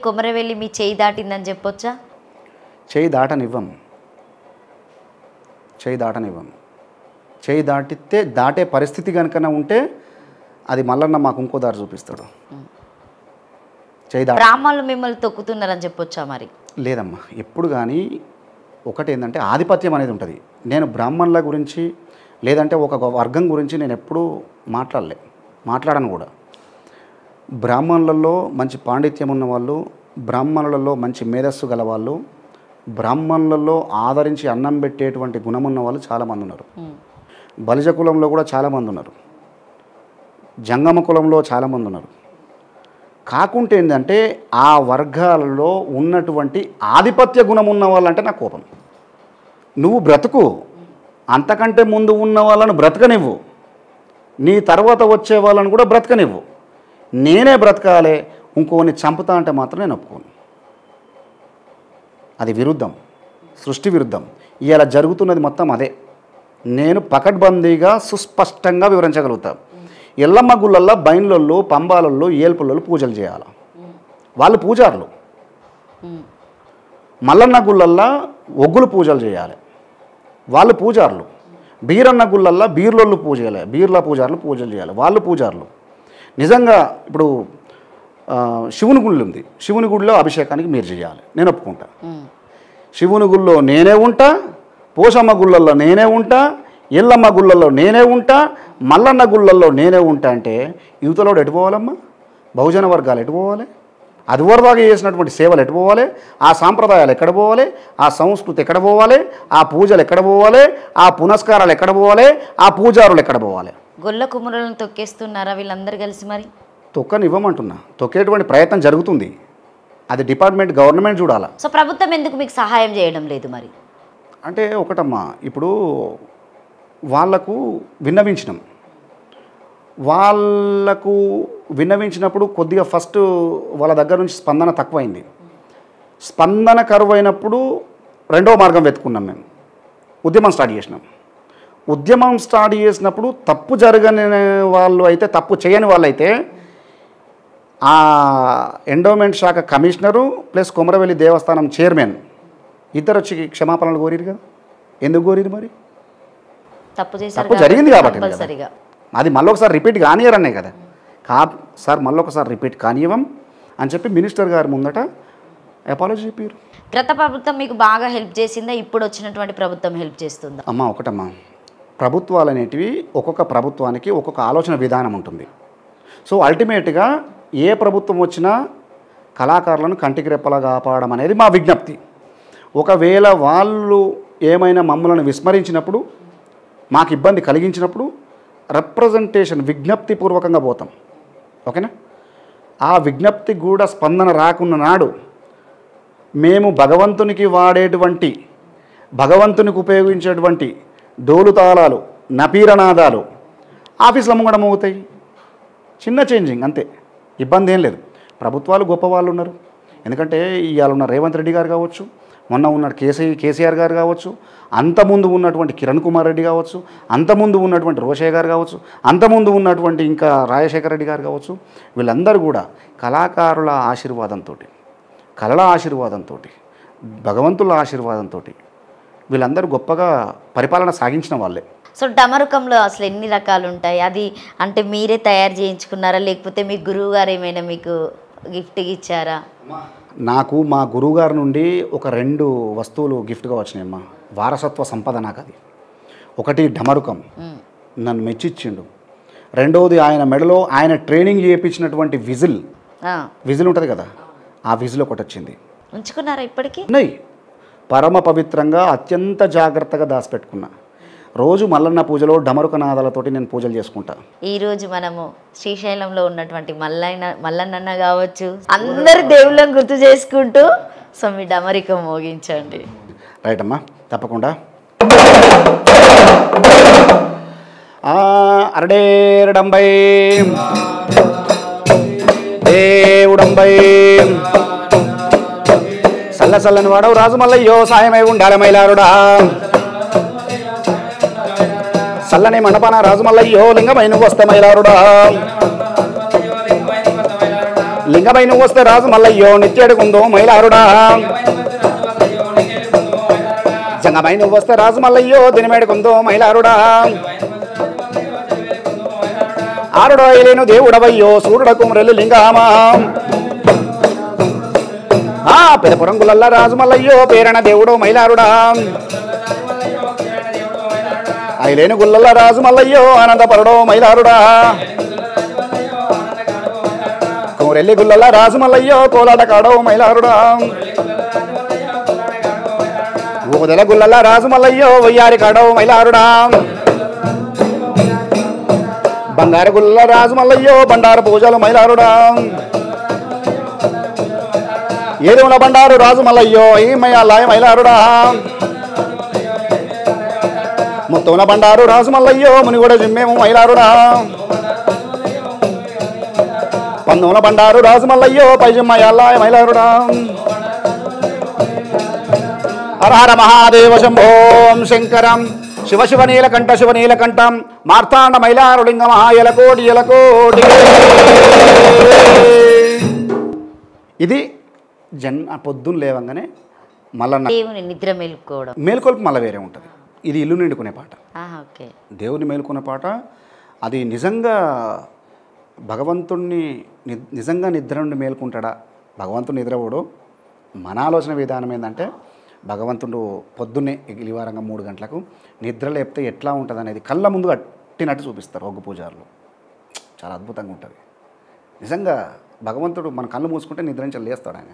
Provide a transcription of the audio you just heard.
కొమరవెల్లి మీ చేయి దాటిందని చెప్పొచ్చా? చేయి దాటనివ్వం. చేయి దాటనివ్వం. చేయి దాటే పరిస్థితి కనుక ఉంటే అది మల్లన్న మాకు ఇంకో దారి చూపిస్తాడు. బ్రాహ్మణులు మిమ్మల్ని తొక్కుతున్నారని చెప్పొచ్చా? మరి లేదమ్మా, ఎప్పుడు కానీ ఒకటి ఏంటంటే ఆధిపత్యం అనేది ఉంటుంది. నేను బ్రాహ్మణుల గురించి లేదంటే ఒక వర్గం గురించి నేను ఎప్పుడూ మాట్లాడను కూడా. బ్రాహ్మణులలో మంచి పాండిత్యం ఉన్నవాళ్ళు, బ్రాహ్మణులలో మంచి మేధస్సు గలవాళ్ళు, బ్రాహ్మణులలో ఆదరించి అన్నం పెట్టేటువంటి గుణం ఉన్న వాళ్ళు చాలామంది ఉన్నారు. బలిజ కులంలో కూడా చాలామంది ఉన్నారు, జంగమ కులంలో చాలామంది ఉన్నారు. కాకుంటే ఏంటంటే ఆ వర్గాలలో ఉన్నటువంటి ఆధిపత్య గుణం ఉన్న వాళ్ళంటే నాకు కోపం. నువ్వు బ్రతుకు, అంతకంటే ముందు ఉన్న వాళ్ళను బ్రతకనివ్వు, నీ తర్వాత వచ్చే వాళ్ళను కూడా బ్రతకనివ్వు. నేనే బ్రతకాలే, ఇంకోని చంపుతా అంటే మాత్రం నేను ఒప్పుకోను. అది విరుద్ధం, సృష్టి విరుద్ధం. ఇలా జరుగుతున్నది మొత్తం అదే. నేను పకడ్బందీగా సుస్పష్టంగా వివరించగలుగుతాను. ఎల్లమ్మ గుళ్ళల్లో, బైన్లలో, పంబాలలో, ఏల్పులలో పూజలు చేయాలి, వాళ్ళు పూజారులు. మల్లన్న గుళ్ళల్లో ఒగ్గులు పూజలు చేయాలి, వాళ్ళు పూజారులు. బీరన్న గుళ్ళల్లో బీర్లోళ్ళు పూజ చేయాలి, బీర్ల పూజారులు పూజలు చేయాలి, వాళ్ళు పూజారులు. నిజంగా ఇప్పుడు శివుని గుళ్ళు ఉంది, శివుని గుడిలో అభిషేకానికి మీరు చేయాలి, నేను ఒప్పుకుంటా. శివుని గుళ్ళో నేనే ఉంటా, పోషమ్మ గుళ్ళల్లో నేనే ఉంటా, ఎల్లమ్మ గుళ్ళల్లో నేనే ఉంటా, మల్లన్న గుళ్ళల్లో నేనే ఉంటా అంటే యువతలోడు ఎటు పోవాలమ్మా? బహుజన వర్గాలు ఎటు పోవాలి? అదివరదాకా చేసినటువంటి సేవలు ఎటు పోవాలి? ఆ సాంప్రదాయాలు ఎక్కడ పోవాలి? ఆ సంస్కృతి ఎక్కడ పోవాలి? ఆ పూజలు ఎక్కడ పోవాలి? ఆ పునస్కారాలు ఎక్కడ పోవాలి? ఆ పూజారులు ఎక్కడ పోవాలి? గొల్ల కుమ్మరులను తొక్కేస్తున్నారా వీళ్ళందరూ కలిసి? మరి తొక్కనివ్వమంటున్నా, తొక్కేటువంటి ప్రయత్నం జరుగుతుంది. అది డిపార్ట్మెంట్, గవర్నమెంట్ చూడాలా. సో ప్రభుత్వం ఎందుకు మీకు సహాయం చేయడం లేదు? మరి అంటే ఒకటమ్మా, ఇప్పుడు వాళ్లకు విన్నవించినప్పుడు కొద్దిగా ఫస్ట్ వాళ్ళ దగ్గర నుంచి స్పందన తక్కువైంది. స్పందన కరువైనప్పుడు రెండో మార్గం వెతుకున్నాం మేము, ఉద్యమం స్టార్ట్ చేసినప్పుడు తప్పు జరగని వాళ్ళు అయితే, తప్పు చేయని వాళ్ళైతే ఆ ఎండోమెంట్ శాఖ కమిషనరు ప్లస్ కొమరవెల్లి దేవస్థానం చైర్మన్ ఇద్దరు వచ్చి క్షమాపణలు కోరిరు కదా. ఎందుకు కోరిరు? మరి తప్పు జరిగింది కాబట్టి అది మళ్ళీ ఒకసారి రిపీట్ కానియరనే కదా. సార్ మళ్ళీ ఒకసారి రిపీట్ కానివ్వం అని చెప్పి మినిస్టర్ గారి ముందట అపాలజీ చెప్పారు. గత ప్రభుత్వం మీకు బాగా హెల్ప్ చేసిందా? ఇప్పుడు వచ్చినటువంటి ప్రభుత్వం హెల్ప్ చేస్తుందా? అమ్మా ఒకటమ్మా, ప్రభుత్వాలు అనేటివి ఒక్కొక్క ప్రభుత్వానికి ఒక్కొక్క ఆలోచన విధానం ఉంటుంది. సో అల్టిమేట్గా ఏ ప్రభుత్వం వచ్చినా కళాకారులను కంటికి రెప్పలా కాపాడడం అనేది మా విజ్ఞప్తి. ఒకవేళ వాళ్ళు ఏమైనా మమ్మల్ని విస్మరించినప్పుడు, మాకు ఇబ్బంది కలిగించినప్పుడు రిప్రజెంటేషన్ విజ్ఞప్తిపూర్వకంగా పోతాం, ఓకేనా? ఆ విజ్ఞప్తికి కూడా స్పందన రాకున్న నాడు మేము భగవంతునికి వాడేటువంటి, భగవంతునికి ఉపయోగించేటువంటి డోలుతాళాలు, నపీరనాదాలు ఆఫీసులో ముంగడం అవుతాయి. చిన్న చేంజింగ్ అంతే, ఇబ్బంది ఏం లేదు. ప్రభుత్వాలు గొప్పవాళ్ళు ఉన్నారు. ఎందుకంటే ఇవాళ ఉన్న రేవంత్ రెడ్డి గారు కావచ్చు, మొన్న ఉన్న కేసీఆర్ గారు కావచ్చు, అంతకుముందు ఉన్నటువంటి కిరణ్ కుమార్ రెడ్డి కావచ్చు, అంతకుముందు ఉన్నటువంటి రోషయ్య గారు కావచ్చు, అంతకుముందు ఉన్నటువంటి ఇంకా రాజశేఖర రెడ్డి గారు కావచ్చు, వీళ్ళందరూ కూడా కళాకారుల ఆశీర్వాదంతో, కళల ఆశీర్వాదంతో, భగవంతుల ఆశీర్వాదంతో వీళ్ళందరూ గొప్పగా పరిపాలన సాగించిన వాళ్ళే. సో డమరుకంలో అసలు ఎన్ని రకాలు ఉంటాయి? అది అంటే మీరే తయారు చేయించుకున్నారా, లేకపోతే మీ గురువు గారు ఏమైనా మీకు గిఫ్ట్ ఇచ్చారా? నాకు మా గురువుగారి నుండి ఒక 2 వస్తువులు గిఫ్ట్గా వచ్చినాయమ్మా, వారసత్వ సంపద నాకు. అది ఒకటి డమరుకం, నన్ను మెచ్చిచ్చిండు. రెండవది ఆయన మెడలో ఆయన ట్రైనింగ్ చేయించినటువంటి విజిల్ ఉంటుంది కదా, ఆ విజిల్ ఒకటి వచ్చింది. ఉంచుకున్నారా ఇప్పటికీ? ఉన్నాయి, పరమ పవిత్రంగా అత్యంత జాగ్రత్తగా దాచిపెట్టుకున్నా. రోజు మల్లన్న పూజలో డమరుక నాదాలతోటి నేను పూజలు చేసుకుంటా. ఈరోజు మనము శ్రీశైలంలో ఉన్నటువంటి మల్లన్న కావచ్చు, అందరి దేవుళ్ళని గుర్తు చేసుకుంటూ సో మీ డమరికం మోగించండి. రైట్ అమ్మా, తప్పకుండా. అరడేరడంబై దేవుడంబై సల్ల సల్లని వాడవు రాజు మల్లయ్యో సాయమై ఉండాల మైలారుడా, చల్లని మండపాన రాజు మల్లయ్యో లింగమై నువ్వు వస్తా మైలారుడా, లింగమై నువ్వు వస్తే రాజు మల్లయ్యో నిత్యేడుకుందో మైలారుడా జంగమై నువ్వు వస్తే రాజు మల్లయ్యో దినమేడుకుందో మైలారుడా ఆరుడో ఏలేను దేవుడవయ్యో సూర్యుడకు మురళి లింగామా పెదపురం గుల్లల్ల రాజు మల్లయ్యో పేరణ దేవుడో మైలారుడా ఐలేను గుల్లల్ల రాజు మల్లయ్యో ఆనందపరుడో మైలారుడా కోరెల్లి గుల్లల్ల రాజు మల్లయ్యో కోలాట కాడో మైలారుడా ఊదల గుల్లల్ల రాజు మల్లయ్యో వయ్యారి కాడో మైలారుడా బంగారు గుల్ల రాజు మల్లయ్యో బండారు పూజలు మైలారుడా ఏదేముల బండారు రాజు మల్లయ్యో ఏమయ్యాలాయ మైలారుడా ముత్తముల బండారు రాజు మల్లయ్యో మునిగూడ జిమ్మేము మైలారుడా పందముల బండారు రాజు మల్లయ్యో పైజిమ్మయ్యాలాయ మైలారుడా హరహర మహాదేవ శంభోం శంకరం శివ శివ నీలకంఠ శివ నీలకంఠం మార్తాండ మైలారులింగ మహాయలకోటి యలకోటి. ఇది పొద్దున్న లేవంగానే మల్లన్న దేవుని నిద్ర మేలుకోవడం మేల్కొల్పు మళ్ళీ వేరే ఉంటుంది. ఇది ఇల్లు నిండుకునే పాట, ఓకే. దేవుని మేలుకునే పాట. అది నిజంగా భగవంతుణ్ణి నిజంగా నిద్ర నుండి మేలుకుంటాడా? భగవంతుడు నిద్రపోడు. మన ఆలోచన విధానం ఏంటంటే భగవంతుడు పొద్దున్నే ఇలివారంగా 3 గంటలకు నిద్ర లేపితే ఎట్లా ఉంటుంది అనేది కళ్ళ ముందు కట్టినట్టు చూపిస్తారు ఒగ్గు పూజారులు. చాలా అద్భుతంగా ఉంటుంది. నిజంగా భగవంతుడు మన కళ్ళు మూసుకుంటే నిద్ర నుంచి లేస్తాడు ఆయన.